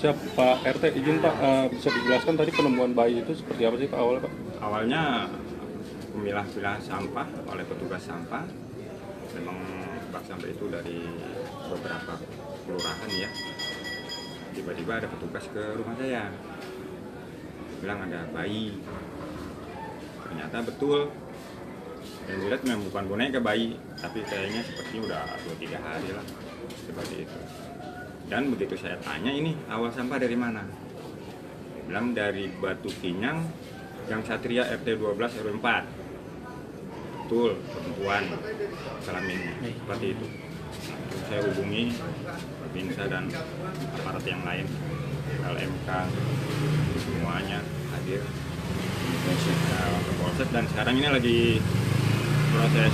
Siap Pak RT, izin Pak, bisa dijelaskan tadi penemuan bayi itu seperti apa sih Pak awal Pak? Awalnya pemilah-pilah sampah oleh petugas sampah. Memang bak sampah itu dari beberapa kelurahan ya. Tiba-tiba ada petugas ke rumah saya, bilang ada bayi. Ternyata betul. Yang dilihat memang bukan boneka bayi, tapi kayaknya seperti udah 2-3 hari lah seperti itu. Dan begitu saya tanya ini awal sampah dari mana? Bilang dari Batu Kinyang, Gang Satria RT 12 RW 4. Betul, perempuan kelaminnya seperti itu. Saya hubungi Babinsa dan aparat yang lain, LMK, semuanya hadir ke Polsek, dan sekarang ini lagi proses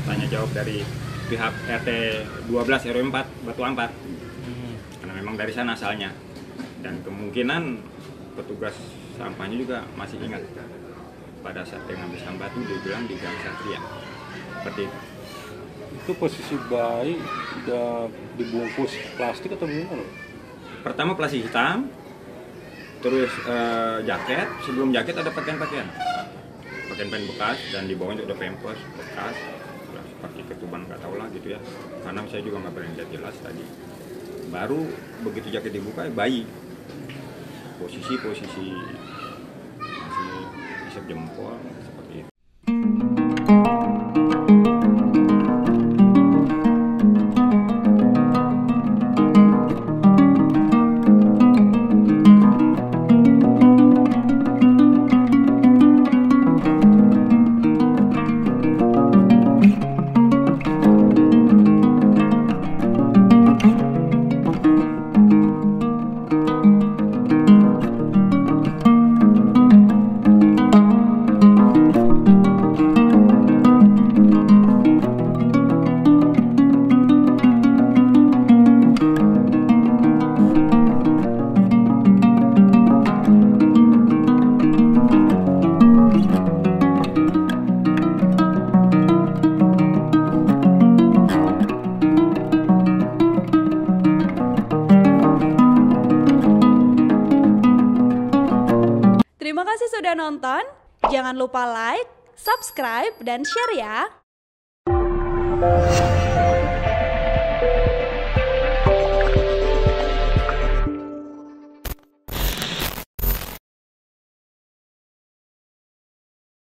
tanya jawab dari pihak RT 12 RW 4 Batu Ampar, karena memang dari sana asalnya, dan kemungkinan petugas sampahnya juga masih ingat pada saat dia ngambil sampah itu dia bilang di Gang Satria seperti itu. Itu posisi bayi udah dibungkus plastik atau gimana? Pertama plastik hitam, terus jaket, sebelum jaket ada pakaian-pakaian bekas, dan di bawahnya udah pampers bekas, udah pakai ketuban nggak tahu lah gitu ya, karena saya juga nggak berani lihat jelas tadi. Baru begitu jaket dibuka bayi posisi masih isep jempol seperti itu. Terima kasih sudah nonton. Jangan lupa like, subscribe, dan share ya.